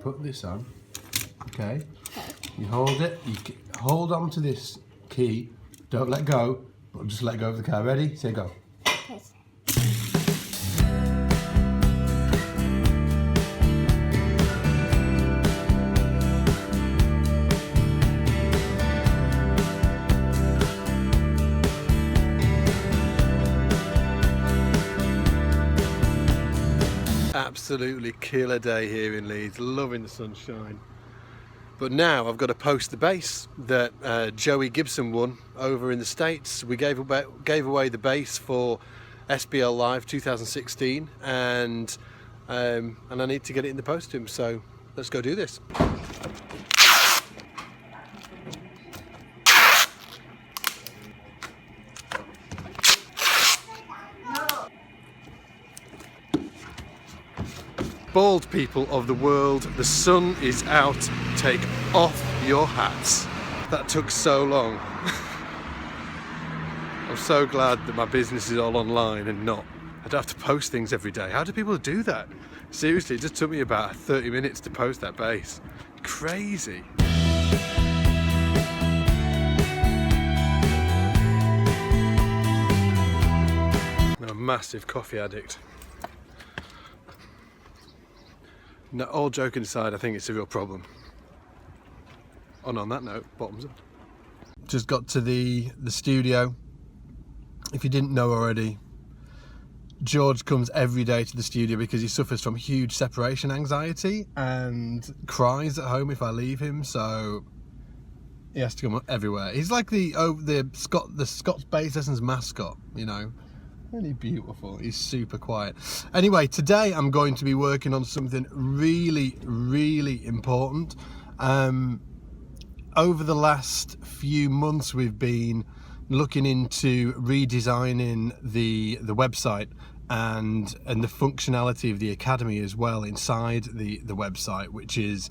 Put this on, okay? You hold it, hold on to this key, don't let go, but just let go of the car. Ready? Say go. Yes. Absolutely killer day here in Leeds, loving the sunshine. But now I've got to post the bass that Joey Gibson won over in the States. We gave away the bass for SBL Live 2016, and I need to get it in the post to him, so let's go do this. Bald people of the world, the sun is out, take off your hats. That took so long. I'm so glad that my business is all online and not, I don't have to post things every day. How do people do that? Seriously, it just took me about 30 minutes to post that bass. Crazy. I'm a massive coffee addict. No, all joking aside, I think it's a real problem. And on that note, bottoms up. Just got to the studio. If you didn't know already, George comes every day to the studio because he suffers from huge separation anxiety and cries at home if I leave him, so he has to come everywhere. He's like the Scots Bass Lessons mascot, you know. Really beautiful. He's super quiet. Anyway, today I'm going to be working on something really, really important. Over the last few months, we've been looking into redesigning the website and the functionality of the academy as well inside the website, which is,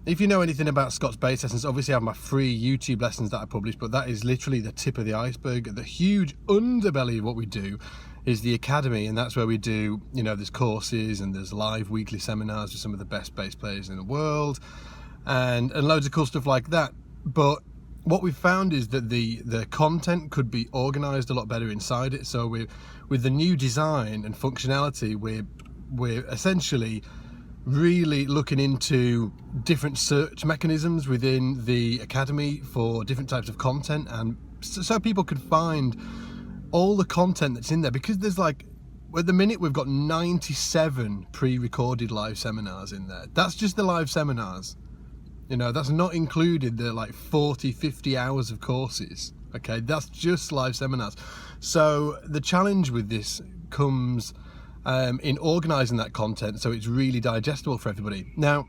if you know anything about Scots Bass Lessons, obviously I have my free YouTube lessons that I publish, but that is literally the tip of the iceberg. The huge underbelly of what we do is the academy, and that's where we do, you know, there's courses and there's live weekly seminars with some of the best bass players in the world, and loads of cool stuff like that. But what we've found is that the content could be organized a lot better inside it. So with the new design and functionality, we're essentially really looking into different search mechanisms within the academy for different types of content, and so people could find all the content that's in there, because there's like, at the minute we've got 97 pre-recorded live seminars in there. That's just the live seminars, you know, that's not included the like 40-50 hours of courses. Okay, that's just live seminars. So the challenge with this comes in organising that content so it's really digestible for everybody. Now,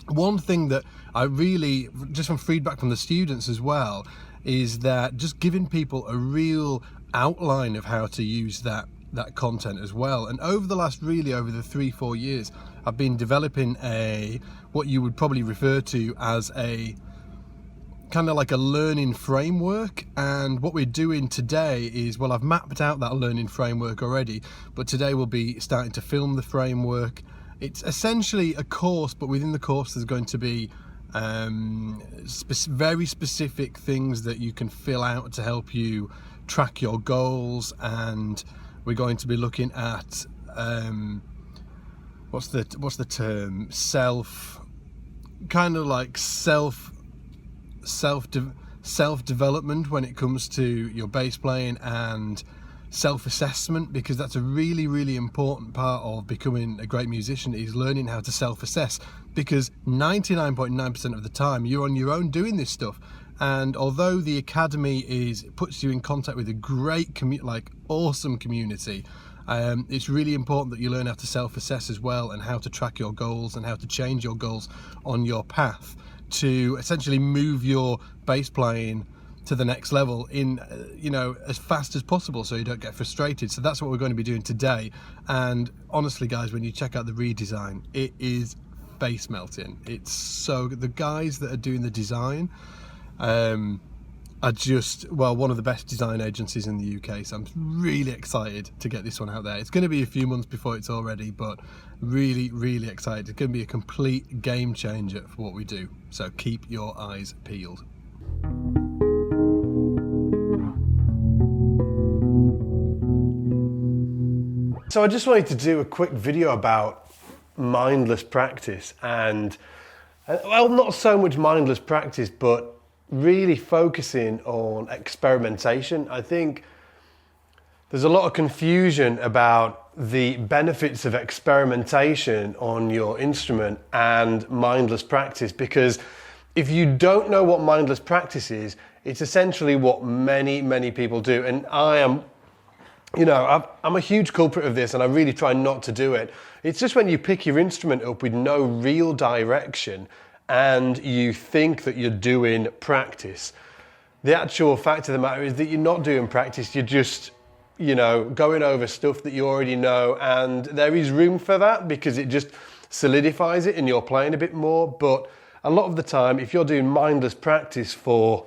one thing that I really, just from feedback from the students as well, is that just giving people a real outline of how to use that content as well. And over the 3-4 years, I've been developing what you would probably refer to as a kind of like a learning framework. And what we're doing today is, well, I've mapped out that learning framework already, but today we'll be starting to film the framework. It's essentially a course, but within the course there's going to be very specific things that you can fill out to help you track your goals. And we're going to be looking at what's the term, self-development when it comes to your bass playing, and self-assessment, because that's a really, really important part of becoming a great musician, is learning how to self-assess, because 99.9% of the time you're on your own doing this stuff. And although the academy puts you in contact with a great awesome community, it's really important that you learn how to self-assess as well, and how to track your goals and how to change your goals on your path to essentially move your bass playing to the next level in as fast as possible, so you don't get frustrated. So that's what we're going to be doing today. And honestly guys, when you check out the redesign, it is face melting. It's so good. The guys that are doing the design are are just, well, one of the best design agencies in the UK, so I'm really excited to get this one out there. It's going to be a few months before it's all ready, but really, really excited. It's going to be a complete game changer for what we do, so keep your eyes peeled. So I just wanted to do a quick video about mindless practice and, well, not so much mindless practice, but really focusing on experimentation. I think there's a lot of confusion about the benefits of experimentation on your instrument and mindless practice, because if you don't know what mindless practice is, it's essentially what many people do. And I am, I'm a huge culprit of this, and I really try not to do it. It's just when you pick your instrument up with no real direction and you think that you're doing practice. The actual fact of the matter is that you're not doing practice, you're just, going over stuff that you already know, and there is room for that because it just solidifies it and you're playing a bit more. But a lot of the time, if you're doing mindless practice for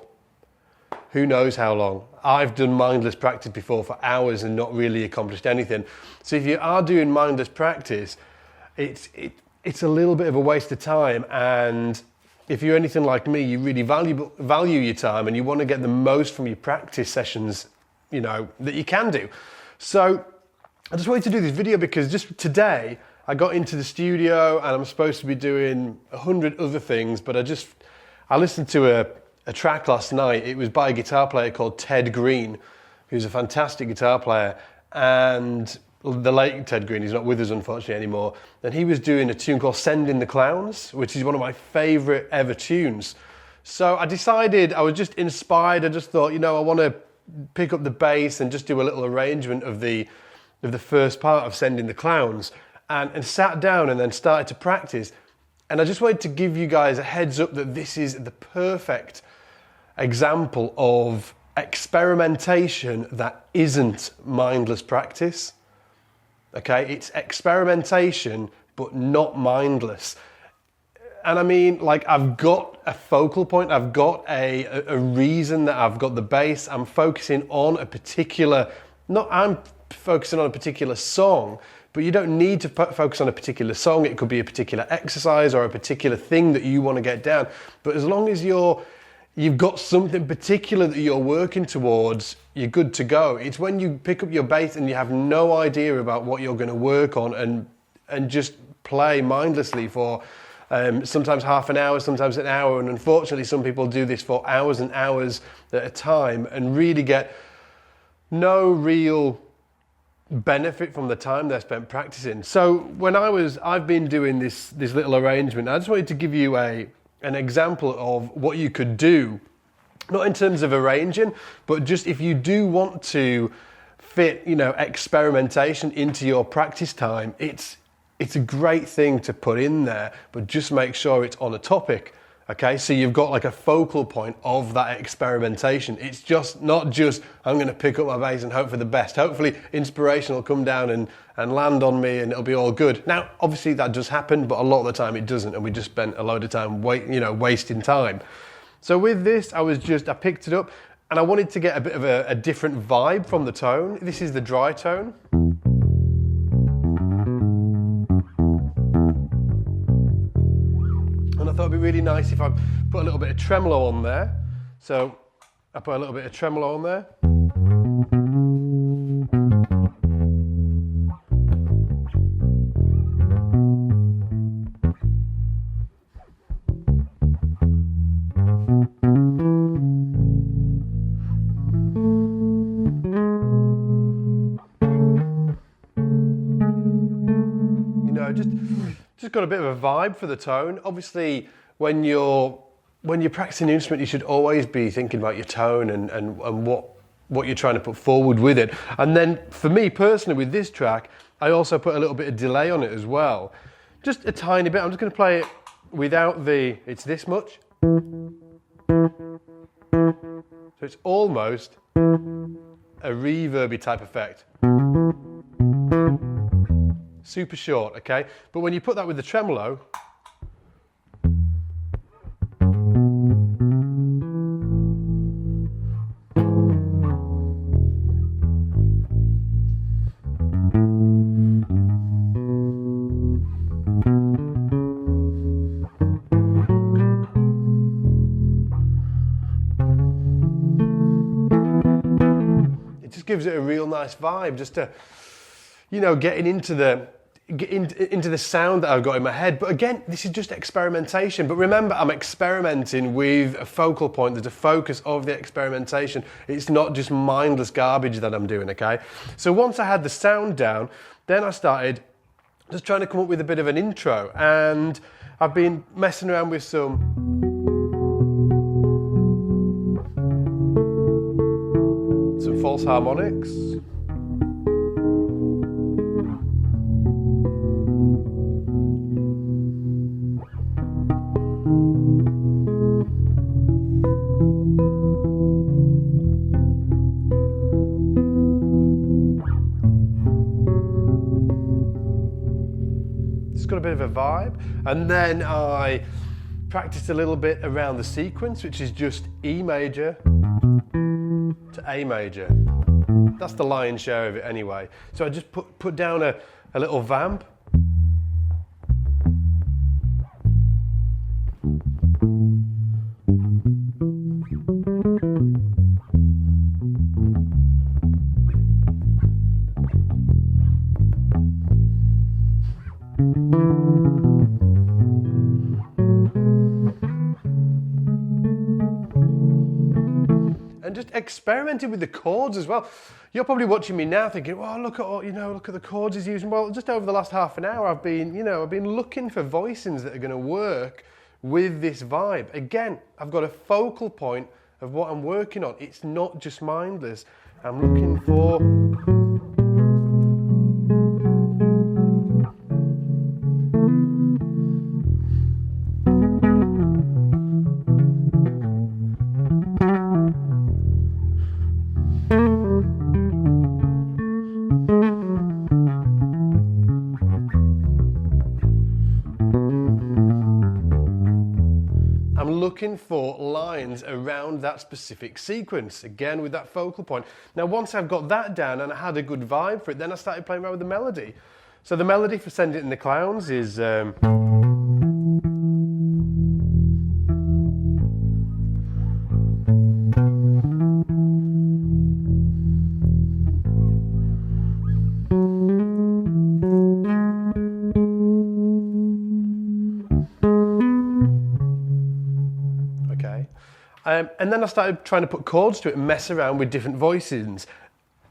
who knows how long, I've done mindless practice before for hours and not really accomplished anything. So if you are doing mindless practice, it's a little bit of a waste of time, and if you're anything like me, you really value your time and you want to get the most from your practice sessions, that you can do. So I just wanted to do this video because just today I got into the studio and I'm supposed to be doing 100 other things, but I listened to a track last night. It was by a guitar player called Ted Green, who's a fantastic guitar player, and the late Ted Green, he's not with us unfortunately anymore, and he was doing a tune called Send in the Clowns, which is one of my favourite ever tunes. So I decided, I was just inspired, I just thought, I want to pick up the bass and just do a little arrangement of the first part of Send in the Clowns, and sat down and then started to practice. And I just wanted to give you guys a heads up that this is the perfect example of experimentation that isn't mindless practice. Okay, it's experimentation, but not mindless. And I mean, I've got a focal point, I've got a reason that I've got the bass, I'm focusing on a particular, I'm focusing on a particular song, but you don't need to focus on a particular song. It could be a particular exercise or a particular thing that you want to get down. But as long as you've got something particular that you're working towards, you're good to go. It's when you pick up your bass and you have no idea about what you're going to work on and just play mindlessly for sometimes half an hour, sometimes an hour. And unfortunately, some people do this for hours and hours at a time and really get no real benefit from the time they're spent practicing. So when I've been doing this little arrangement, I just wanted to give you an example of what you could do, not in terms of arranging, but just if you do want to fit, experimentation into your practice time, it's a great thing to put in there, but just make sure it's on a topic. Okay, so you've got a focal point of that experimentation. It's just not just, I'm going to pick up my bass and hope for the best. Hopefully inspiration will come down and land on me and it'll be all good. Now, obviously that does happen, but a lot of the time it doesn't, and we just spent a load of time wasting time. So with this, I picked it up and I wanted to get a bit of a different vibe from the tone. This is the dry tone. And I thought it'd be really nice if I put a little bit of tremolo on there. So I put a little bit of tremolo on there. Just got a bit of a vibe for the tone. Obviously, when you're practicing the instrument, you should always be thinking about your tone and what you're trying to put forward with it. And then for me personally, with this track, I also put a little bit of delay on it as well. Just a tiny bit. I'm just going to play it without it's this much. So it's almost a reverby type effect. Super short, okay? But when you put that with the tremolo, gives it a real nice vibe, just to, you know, getting into the sound that I've got in my head. But again, this is just experimentation. But remember, I'm experimenting with a focal point. There's a focus of the experimentation. It's not just mindless garbage that I'm doing, okay? So once I had the sound down, then I started just trying to come up with a bit of an intro. And I've been messing around with some false harmonics. It's got a bit of a vibe. And then I practiced a little bit around the sequence, which is just E major to A major. That's the lion's share of it anyway. So I just put down a little vamp. And just experimented with the chords as well. You're probably watching me now thinking, well, look at the chords he's using. Well, just over the last half an hour, I've been looking for voicings that are going to work with this vibe. Again, I've got a focal point of what I'm working on. It's not just mindless. I'm looking for lines around that specific sequence, again with that focal point. Now once I've got that down and I had a good vibe for it, then I started playing around with the melody. So the melody for Send It in the Clowns is and then I started trying to put chords to it and mess around with different voicings.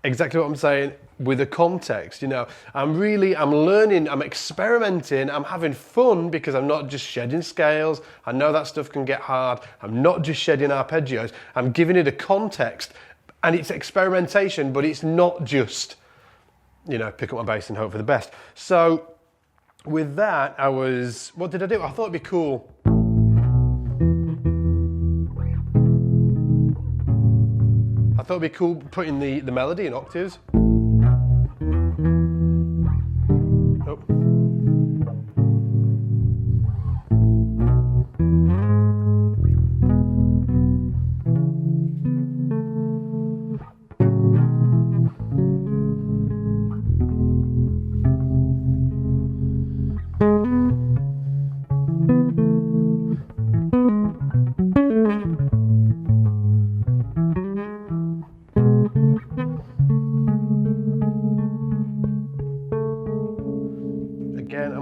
Exactly what I'm saying, with a context, you know. I'm learning, I'm experimenting, I'm having fun because I'm not just shedding scales. I know that stuff can get hard. I'm not just shedding arpeggios. I'm giving it a context, and it's experimentation, but it's not just, you know, pick up my bass and hope for the best. So with that, what did I do? I thought it'd be cool. I thought it'd be cool putting the melody in octaves. Oh.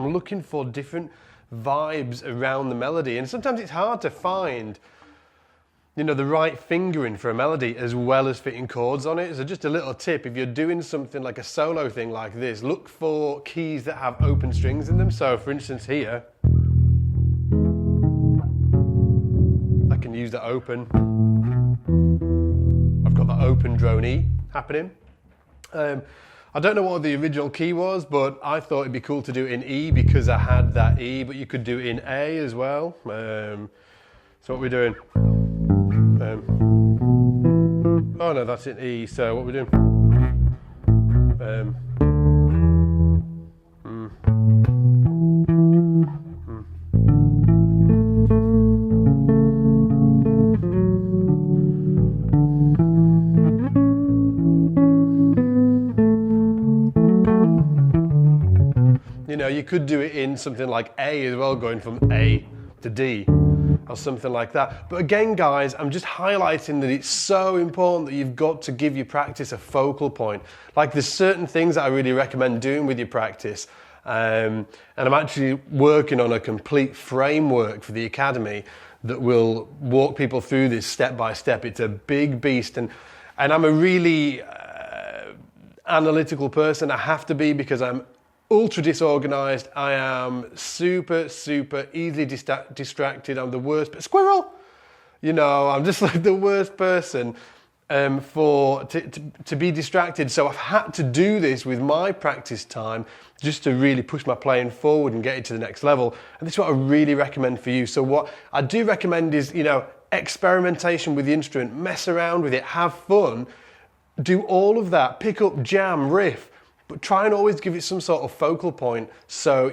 Looking for different vibes around the melody, and sometimes it's hard to find, you know, the right fingering for a melody as well as fitting chords on it. So just a little tip, if you're doing something like a solo thing like this, look for keys that have open strings in them. So for instance here, I can use the open, I've got the open drone E happening. I don't know what the original key was, but I thought it'd be cool to do it in E because I had that E, but you could do it in A as well. So what we're doing? Oh no, that's in E, so what we're doing? You know, you could do it in something like A as well, going from A to D. or something like that. But again, guys, I'm just highlighting that it's so important that you've got to give your practice a focal point. Like, there's certain things that I really recommend doing with your practice. And I'm actually working on a complete framework for the Academy that will walk people through this step by step. It's a big beast, and I'm a really analytical person. I have to be, because I'm ultra disorganized. I am super easily distracted. I'm the worst, but squirrel, you know, I'm just like the worst person to be distracted. So I've had to do this with my practice time just to really push my playing forward and get it to the next level. And this is what I really recommend for you. So what I do recommend is, you know, experimentation with the instrument, mess around with it, have fun, do all of that, pick up, jam, riff, but try and always give it some sort of focal point, so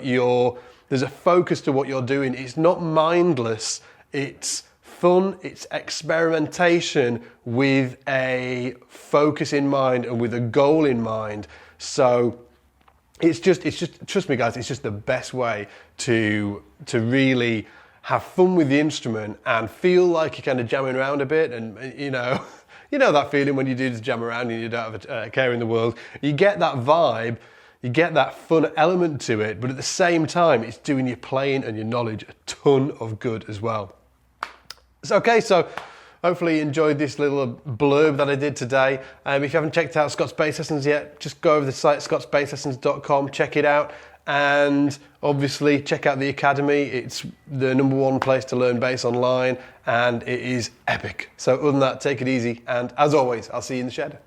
there's a focus to what you're doing. It's not mindless, it's fun, it's experimentation with a focus in mind and with a goal in mind. So it's just trust me, guys, it's just the best way to really have fun with the instrument and feel like you're kind of jamming around a bit. And you know that feeling when you do just jam around and you don't have a care in the world. You get that vibe, you get that fun element to it, but at the same time, it's doing your playing and your knowledge a ton of good as well. So, okay, so hopefully you enjoyed this little blurb that I did today. If you haven't checked out Scott's Bass Lessons yet, just go over the site, scottsbasslessons.com, check it out. And obviously check out the Academy. It's the #1 place to learn bass online, and it is epic. So other than that, take it easy. And as always, I'll see you in the shed.